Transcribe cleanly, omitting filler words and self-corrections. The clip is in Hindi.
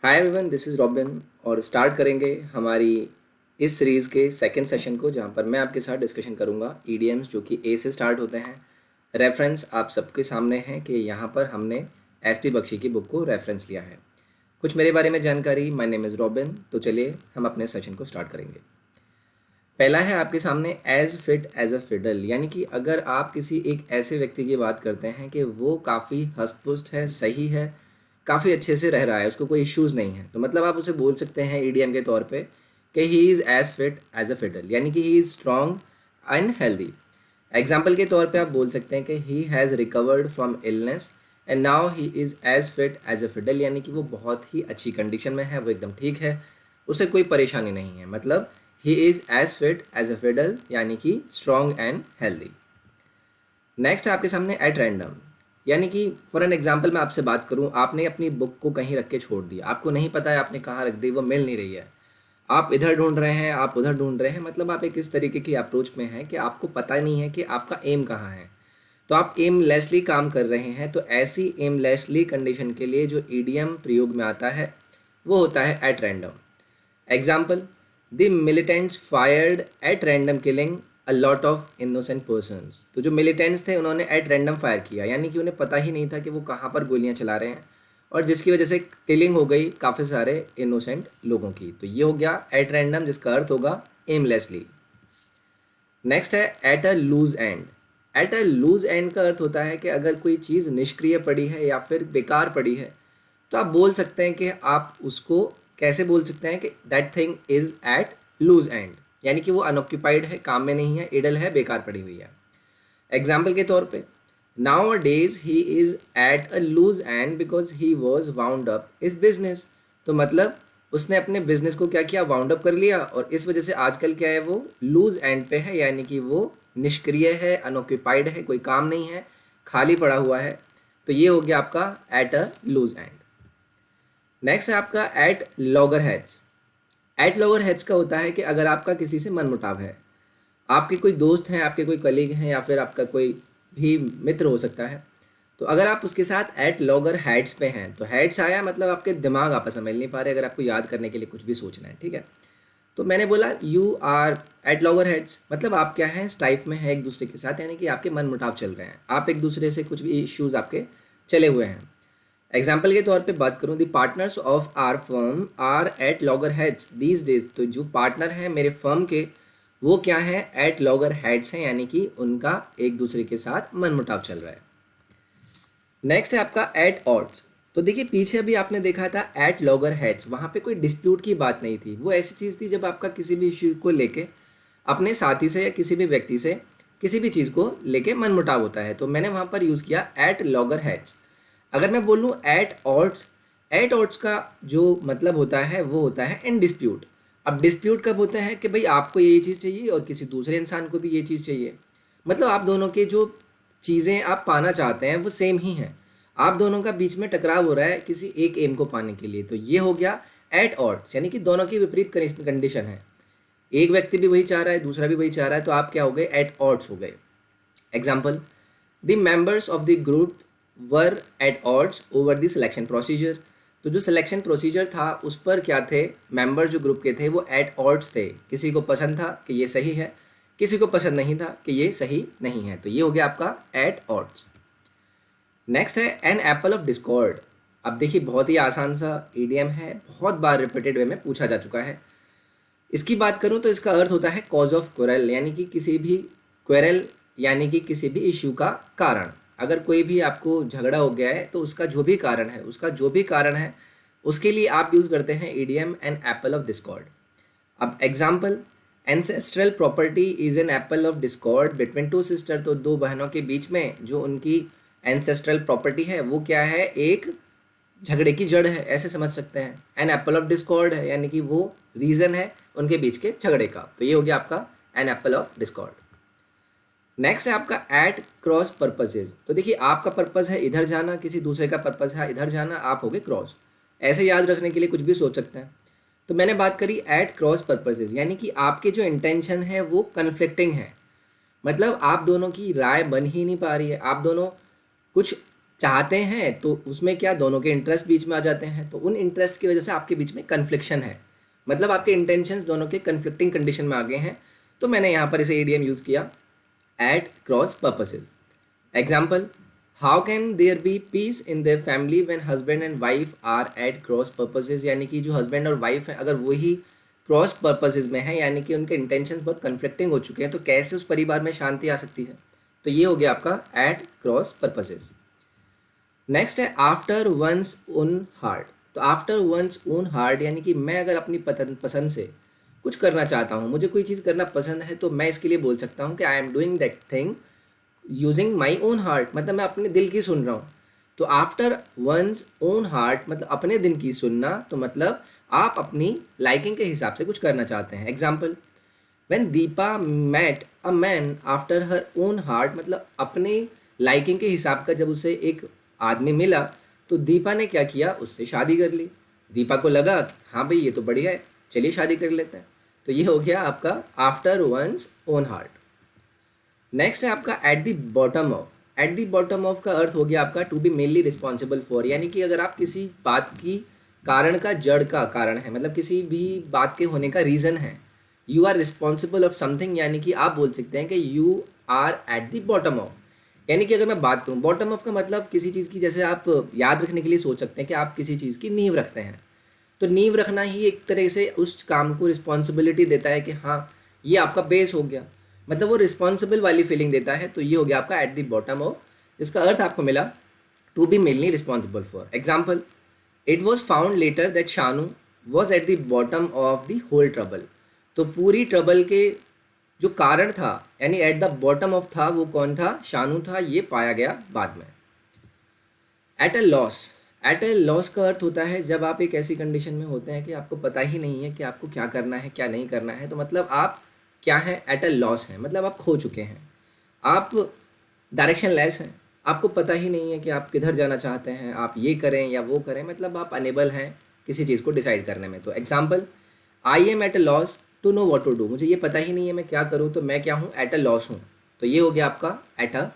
Hi everyone, this is robin और स्टार्ट करेंगे हमारी इस सीरीज़ के सेकंड सेशन को, जहां पर मैं आपके साथ डिस्कशन करूंगा ईडीएम्स जो कि ए से स्टार्ट होते हैं। रेफरेंस आप सबके सामने है कि यहां पर हमने एसपी बख्शी की बुक को रेफरेंस लिया है। कुछ मेरे बारे में जानकारी, माय नेम इज़ रॉबिन। तो चलिए हम अपने सेशन को स्टार्ट करेंगे। पहला है आपके सामने as fit as a fiddle, यानी कि अगर आप किसी एक ऐसे व्यक्ति की बात करते हैं कि वो काफ़ी हष्ट-पुष्ट है, सही है, काफ़ी अच्छे से रह रहा है, उसको कोई इश्यूज़ नहीं है, तो मतलब आप उसे बोल सकते हैं ईडीएम के तौर पे कि he is as fit as a fiddle, यानी कि he is strong and healthy. Example के तौर पे आप बोल सकते हैं कि he has recovered from illness and now he is as fit as a fiddle, यानी कि वो बहुत ही अच्छी कंडीशन में है, वो एकदम ठीक है, उसे कोई परेशानी नहीं है। मतलब he is as fit as a fiddle, यानी कि स्ट्रॉन्ग एंड हेल्दी। नेक्स्ट है आपके सामने एट रैंडम, यानी कि फॉर एन एग्जाम्पल मैं आपसे बात करूं, आपने अपनी बुक को कहीं रख के छोड़ दिया, आपको नहीं पता है आपने कहाँ रख दी, वो मिल नहीं रही है। आप इधर ढूंढ रहे हैं, आप उधर ढूंढ रहे हैं, मतलब आप एक इस तरीके की अप्रोच में हैं कि आपको पता नहीं है कि आपका एम कहाँ है। तो आप एमलेसली काम कर रहे हैं। तो ऐसी एमलेसली कंडीशन के लिए जो ईडीएम प्रयोग में आता है वो होता है at random. Example, the militants fired at random killing a lot of innocent persons. तो जो मिलिटेंट्स थे उन्होंने एट रैंडम फायर किया, यानी कि उन्हें पता ही नहीं था कि वो कहाँ पर गोलियां चला रहे हैं, और जिसकी वजह से किलिंग हो गई काफ़ी सारे इनोसेंट लोगों की। तो ये हो गया एट रैंडम, जिसका अर्थ होगा एमलेसली। नेक्स्ट है at a loose end. At a loose end का अर्थ होता है कि अगर कोई चीज़ निष्क्रिय पड़ी है या फिर बेकार पड़ी है, तो आप बोल सकते हैं कि आप उसको कैसे बोल सकते हैं कि that thing is at loose end, यानी कि वो अनऑक्यूपाइड है, काम में नहीं है, इडल है, बेकार पड़ी हुई है। एग्जाम्पल के तौर पे, nowadays he is at a loose end because he was wound up his business. तो मतलब उसने अपने बिजनेस को क्या किया, वाउंड अप कर लिया, और इस वजह से आजकल क्या है, वो लूज एंड पे है, यानी कि वो निष्क्रिय है, अनऑक्यूपाइड है, कोई काम नहीं है, खाली पड़ा हुआ है। तो ये हो गया आपका at a loose end. Next है आपका at loggerheads. At loggerheads का होता है कि अगर आपका किसी से मनमुटाव है, आपके कोई दोस्त हैं, आपके कोई कलीग हैं, या फिर आपका कोई भी मित्र हो सकता है, तो अगर आप उसके साथ एट लॉगर हेड्स पे हैं, तो हेड्स आया मतलब आपके दिमाग आपस में मिल नहीं पा रहे, अगर आपको याद करने के लिए कुछ भी सोचना है, ठीक है। तो मैंने बोला you are at loggerheads, मतलब आप क्या हैं, स्ट्राइफ में है एक दूसरे के साथ, यानी कि आपके मन मुटाव चल रहे हैं, आप एक दूसरे से कुछ भी इश्यूज आपके चले हुए हैं। एग्जाम्पल के तौर पे बात करूं, the partners of our firm are at loggerheads these days. तो जो पार्टनर हैं मेरे फर्म के, वो क्या है, एट लॉगर हेड्स हैं, यानी कि उनका एक दूसरे के साथ मनमुटाव चल रहा है। नेक्स्ट है आपका एट ऑड्स। तो देखिए पीछे अभी आपने देखा था एट लॉगर हेड्स, वहाँ पे कोई डिस्प्यूट की बात नहीं थी, वो ऐसी चीज़ थी जब आपका किसी भी इश्यू को लेके अपने साथी से या किसी भी व्यक्ति से किसी भी चीज़ को लेके मनमुटाव होता है, तो मैंने वहाँ पर यूज़ किया एट लॉगर हेड्स। अगर मैं बोलूँ एट ऑड्स का जो मतलब होता है वो होता है इन डिस्प्यूट। अब डिस्प्यूट कब होता है कि भाई आपको ये चीज़ चाहिए और किसी दूसरे इंसान को भी ये चीज़ चाहिए, मतलब आप दोनों के जो चीज़ें आप पाना चाहते हैं वो सेम ही हैं, आप दोनों का बीच में टकराव हो रहा है किसी एक एम को पाने के लिए। तो ये हो गया एट ऑड्स, यानी कि दोनों की विपरीत कंडीशन है, एक व्यक्ति भी वही चाह रहा है, दूसरा भी वही चाह रहा है, तो आप क्या हो गए, एट ऑड्स हो गए। Example, the members of the group were at odds over the selection procedure. तो जो सिलेक्शन प्रोसीजर था उस पर क्या थे, मेंबर जो ग्रुप के थे वो एट ऑड्स थे, किसी को पसंद था कि ये सही है, किसी को पसंद नहीं था कि ये सही नहीं है। तो ये हो गया आपका एट ऑड्स। नेक्स्ट है एन एप्पल ऑफ डिस्कॉर्ड। अब देखिए बहुत ही आसान सा ईडीएम है, बहुत बार रिपीटेड वे में पूछा जा चुका है। इसकी बात करूं तो इसका अर्थ होता है कॉज ऑफ क्वेरल, यानी कि किसी भी क्वेरल, यानी कि किसी भी इश्यू का कारण। अगर कोई भी आपको झगड़ा हो गया है तो उसका जो भी कारण है, उसके लिए आप यूज़ करते हैं idiom an apple of discord. अब example, ancestral property is an apple of discord between two sister. तो दो बहनों के बीच में जो उनकी एंसेस्ट्रल प्रॉपर्टी है वो क्या है, एक झगड़े की जड़ है, ऐसे समझ सकते हैं। एन एप्पल ऑफ डिस्कॉर्ड है, यानी कि वो रीज़न है उनके बीच के झगड़े का। तो ये हो गया आपका an apple of discord. Next है आपका एट क्रॉस पर्पसेज। तो देखिए आपका पर्पस है इधर जाना, किसी दूसरे का पर्पस है इधर जाना, आप हो गए क्रॉस। ऐसे याद रखने के लिए कुछ भी सोच सकते हैं। तो मैंने बात करी एट क्रॉस पर्पसेज, यानी कि आपके जो इंटेंशन है वो कन्फ्लिक्टिंग है, मतलब आप दोनों की राय बन ही नहीं पा रही है, आप दोनों कुछ चाहते हैं तो उसमें क्या दोनों के इंटरेस्ट बीच में आ जाते हैं, तो उन इंटरेस्ट की वजह से आपके बीच में कन्फ्लिक्शन है, मतलब आपके इंटेंशंस दोनों के कन्फ्लिक्टिंग कंडीशन में आ गए हैं। तो मैंने यहाँ पर इसे ईडीएम यूज़ किया, at cross purposes. Example, how can there be peace in their family when husband and wife are at cross purposes, यानी कि जो हस्बैंड और वाइफ हैं अगर वही क्रॉस पर्पसेस में है, यानी कि उनके इंटेंशंस बहुत कन्फ्लिक्टिंग हो चुके हैं, तो कैसे उस परिवार में शांति आ सकती है। तो ये हो गया आपका एट क्रॉस पर्पसेस। नेक्स्ट है आफ्टर वंस ओन हार्ट। तो आफ्टर वंस ओन हार्ट यानी कि मैं अगर अपनी पसंद से कुछ करना चाहता हूँ, मुझे कोई चीज़ करना पसंद है, तो मैं इसके लिए बोल सकता हूँ कि I am doing that thing using my own heart, मतलब मैं अपने दिल की सुन रहा हूँ। तो आफ्टर वंस ओन हार्ट मतलब अपने दिल की सुनना, तो मतलब आप अपनी लाइकिंग के हिसाब से कुछ करना चाहते हैं। Example, when Deepa met a man after her own heart, मतलब अपने लाइकिंग के हिसाब का जब उसे एक आदमी मिला तो दीपा ने क्या किया, उससे शादी कर ली। दीपा को लगा कि हाँ भाई ये तो बढ़िया है, चलिए शादी कर लेते हैं। तो ये हो गया आपका after one's own heart. Next है आपका at the bottom of. At the bottom of का अर्थ हो गया आपका to be mainly responsible for, यानी कि अगर आप किसी बात की कारण का जड़ का कारण है, मतलब किसी भी बात के होने का रीज़न है, you are responsible of something, यानी कि आप बोल सकते हैं कि you are at the bottom of. यानी कि अगर मैं बात करूँ बॉटम ऑफ का मतलब किसी चीज़ की, जैसे आप याद रखने के लिए सोच सकते हैं कि आप किसी चीज़ की नींव रखते हैं, तो नींव रखना ही एक तरह से उस काम को रिस्पॉन्सिबिलिटी देता है कि हाँ ये आपका बेस हो गया, मतलब वो रिस्पॉन्सिबल वाली फीलिंग देता है। तो ये हो गया आपका एट द बॉटम ऑफ, जिसका अर्थ आपको मिला to be mainly responsible for. Example, it was found later that Shanu was at the bottom of the whole trouble. तो पूरी ट्रबल के जो कारण था, यानी एट द बॉटम ऑफ था, वो कौन था, शानू था, ये पाया गया बाद में। Eight a loss. Eight a loss का अर्थ होता है जब आप एक ऐसी कंडीशन में होते हैं कि आपको पता ही नहीं है कि आपको क्या करना है क्या नहीं करना है, तो मतलब आप क्या है, एट अ लॉस है, मतलब आप खो चुके हैं, आप डायरेक्शन लेस हैं, आपको पता ही नहीं है कि आप किधर जाना चाहते हैं, आप ये करें या वो करें, मतलब आप अनेबल हैं किसी चीज़ को डिसाइड करने में। तो example, I am at a loss to know what to do, मुझे ये पता ही नहीं है मैं क्या करूँ, तो मैं क्या हूँ, एट अ लॉस हूँ। तो ये हो गया आपका एट अ